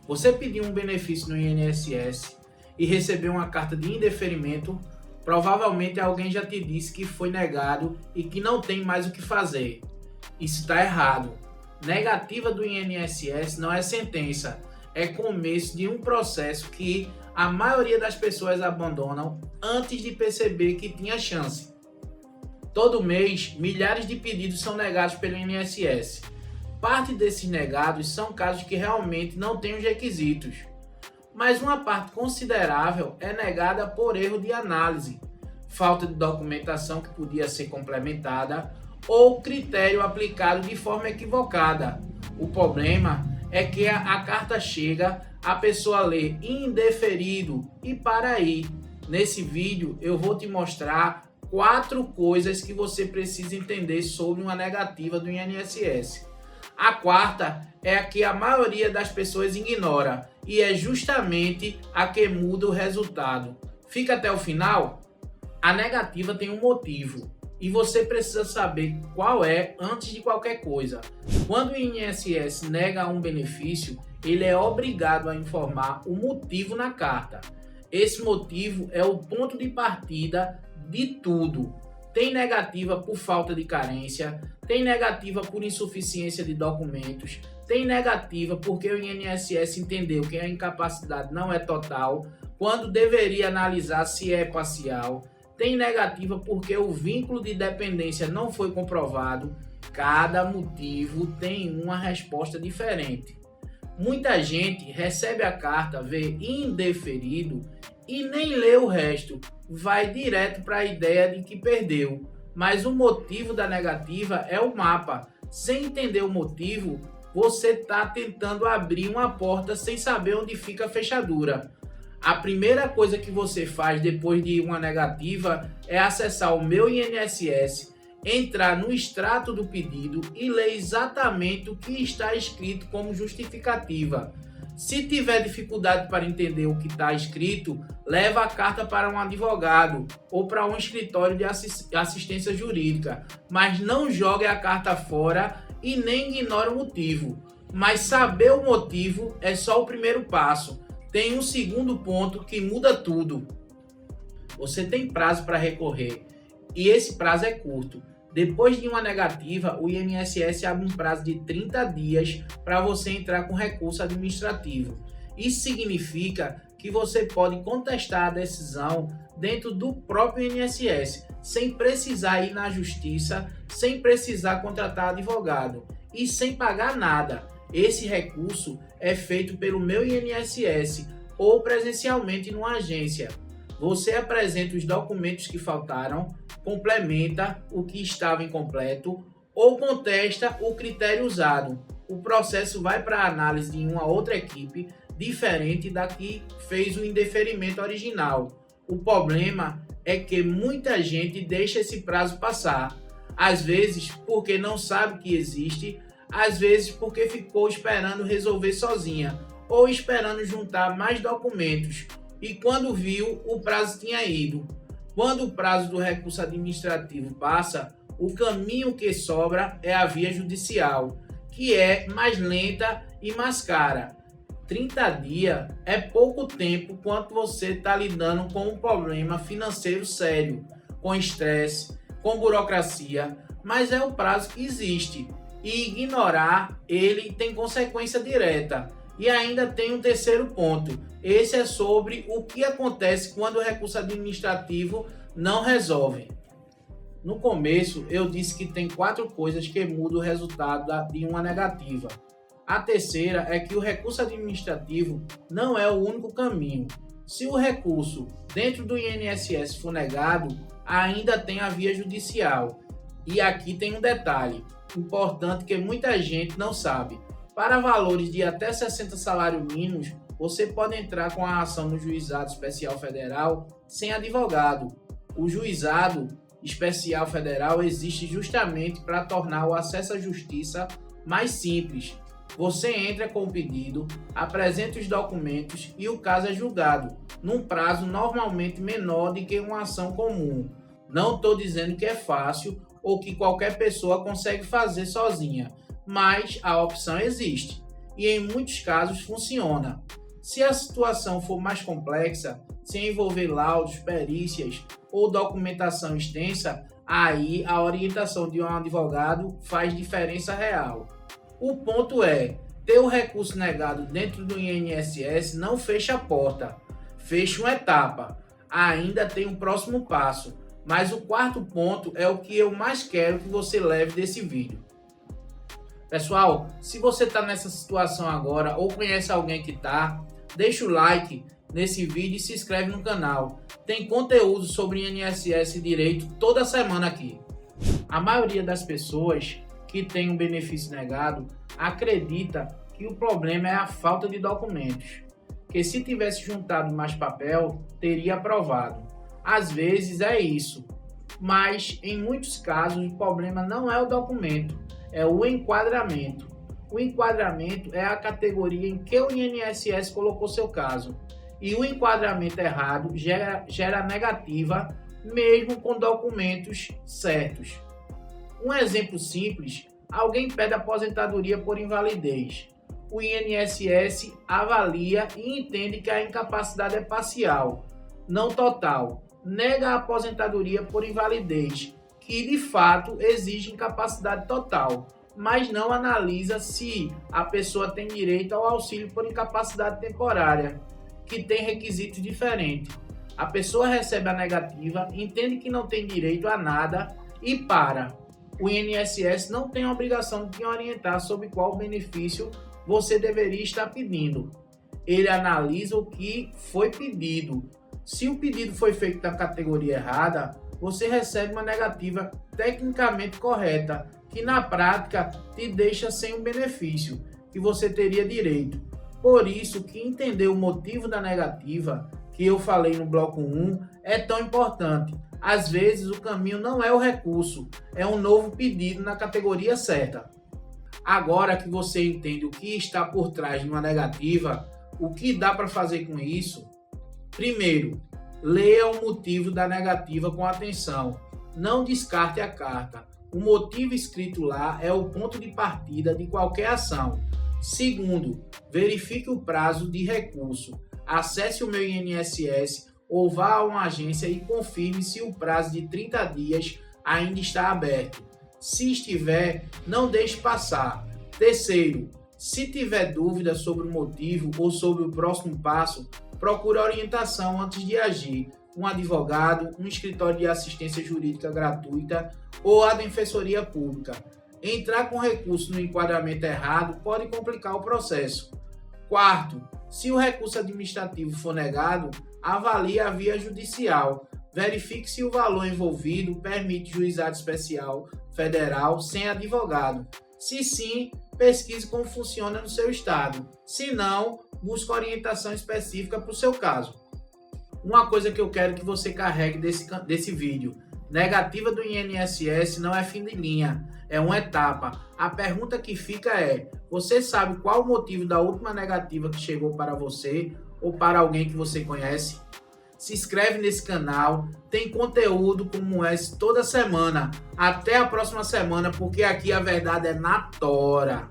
Você pediu um benefício no INSS e recebeu uma carta de indeferimento, provavelmente alguém já te disse que foi negado e que não tem mais o que fazer. Isso está errado. Negativa do INSS não é sentença, é começo de um processo que a maioria das pessoas abandonam antes de perceber que tinha chance. Todo mês, milhares de pedidos são negados pelo INSS. Parte desses negados são casos que realmente não têm os requisitos, mas uma parte considerável é negada por erro de análise, falta de documentação que podia ser complementada ou critério aplicado de forma equivocada. O problema é que a carta chega, a pessoa lê indeferido e para aí. Nesse vídeo eu vou te mostrar 4 coisas que você precisa entender sobre uma negativa do INSS. A quarta é a que a maioria das pessoas ignora e é justamente a que muda o resultado. Fica até o final. A negativa tem um motivo e você precisa saber qual é antes de qualquer coisa. Quando o INSS nega um benefício, ele é obrigado a informar o motivo na carta. Esse motivo é o ponto de partida de tudo. Tem negativa por falta de carência, tem negativa por insuficiência de documentos, tem negativa porque o INSS entendeu que a incapacidade não é total, quando deveria analisar se é parcial, tem negativa porque o vínculo de dependência não foi comprovado. Cada motivo tem uma resposta diferente. Muita gente recebe a carta, vê indeferido e nem lê o resto, vai direto para a ideia de que perdeu. Mas o motivo da negativa é o mapa. Sem entender o motivo, você está tentando abrir uma porta sem saber onde fica a fechadura. A primeira coisa que você faz depois de uma negativa é acessar o Meu INSS, entrar no extrato do pedido e ler exatamente o que está escrito como justificativa. Se tiver dificuldade para entender o que está escrito, leva a carta para um advogado ou para um escritório de assistência jurídica, mas não jogue a carta fora e nem ignore o motivo. Mas saber o motivo é só o primeiro passo. Tem um segundo ponto que muda tudo. Você tem prazo para recorrer e esse prazo é curto. Depois de uma negativa, o INSS abre um prazo de 30 dias para você entrar com recurso administrativo. Isso significa que você pode contestar a decisão dentro do próprio INSS, sem precisar ir na justiça, sem precisar contratar advogado e sem pagar nada. Esse recurso é feito pelo Meu INSS ou presencialmente numa agência. Você apresenta os documentos que faltaram, complementa o que estava incompleto ou contesta o critério usado. O processo vai para a análise de uma outra equipe diferente da que fez o indeferimento original. O problema é que muita gente deixa esse prazo passar, às vezes porque não sabe que existe, às vezes porque ficou esperando resolver sozinha ou esperando juntar mais documentos e quando viu, o prazo tinha ido. Quando o prazo do recurso administrativo passa, o caminho que sobra é a via judicial, que é mais lenta e mais cara. 30 dias é pouco tempo quanto você está lidando com um problema financeiro sério, com estresse, com burocracia, mas é o prazo que existe e ignorar ele tem consequência direta. E ainda tem um terceiro ponto, esse é sobre o que acontece quando o recurso administrativo não resolve. No começo eu disse que tem 4 coisas que mudam o resultado de uma negativa. A terceira é que o recurso administrativo não é o único caminho. Se o recurso dentro do INSS for negado, ainda tem a via judicial. E aqui tem um detalhe importante que muita gente não sabe. Para valores de até 60 salários mínimos, você pode entrar com a ação no Juizado Especial Federal sem advogado. O Juizado Especial Federal existe justamente para tornar o acesso à justiça mais simples. Você entra com o pedido, apresenta os documentos e o caso é julgado, num prazo normalmente menor do que uma ação comum. Não estou dizendo que é fácil ou que qualquer pessoa consegue fazer sozinha, mas a opção existe. e em muitos casos funciona. Se a situação for mais complexa, sem envolver laudos, perícias ou documentação extensa, aí a orientação de um advogado faz diferença real. O ponto é, ter o recurso negado dentro do INSS não fecha a porta, fecha uma etapa. Ainda tem um próximo passo, mas o quarto ponto é o que eu mais quero que você leve desse vídeo. Pessoal, se você está nessa situação agora ou conhece alguém que está, deixa o like nesse vídeo e se inscreve no canal. Tem conteúdo sobre INSS e direito toda semana aqui. A maioria das pessoas que tem um benefício negado acredita que o problema é a falta de documentos, que se tivesse juntado mais papel, teria aprovado. Às vezes é isso, mas em muitos casos o problema não é o documento, é o enquadramento. O enquadramento é a categoria em que o INSS colocou seu caso, e o enquadramento errado gera negativa mesmo com documentos certos. Um exemplo simples, alguém pede aposentadoria por invalidez. O INSS avalia e entende que a incapacidade é parcial, não total. Nega a aposentadoria por invalidez, que de fato exige incapacidade total, mas não analisa se a pessoa tem direito ao auxílio por incapacidade temporária, que tem requisitos diferentes. A pessoa recebe a negativa, entende que não tem direito a nada e para. O INSS não tem a obrigação de te orientar sobre qual benefício você deveria estar pedindo. Ele analisa o que foi pedido. Se o pedido foi feito na categoria errada, você recebe uma negativa tecnicamente correta, que na prática te deixa sem um benefício que você teria direito. Por isso que entender o motivo da negativa, que eu falei no bloco 1, é tão importante. Às vezes o caminho não é o recurso, é um novo pedido na categoria certa. Agora que você entende o que está por trás de uma negativa, o que dá para fazer com isso? Primeiro, leia o motivo da negativa com atenção. Não descarte a carta. O motivo escrito lá é o ponto de partida de qualquer ação. Segundo, verifique o prazo de recurso. Acesse o meu INSS ou vá a uma agência e confirme se o prazo de 30 dias ainda está aberto. Se estiver, não deixe passar. Terceiro, se tiver dúvida sobre o motivo ou sobre o próximo passo, procure orientação antes de agir. Um advogado, um escritório de assistência jurídica gratuita ou a Defensoria Pública. Entrar com recurso no enquadramento errado pode complicar o processo. Quarto, se o recurso administrativo for negado, avalie a via judicial. Verifique se o valor envolvido permite juizado especial federal sem advogado. Se sim, pesquise como funciona no seu estado. Se não, busque orientação específica para o seu caso. Uma coisa que eu quero que você carregue desse vídeo. Negativa do INSS não é fim de linha, é uma etapa. A pergunta que fica é, você sabe qual o motivo da última negativa que chegou para você ou para alguém que você conhece? Se inscreve nesse canal, tem conteúdo como esse toda semana. Até a próxima semana, porque aqui a verdade é na tora.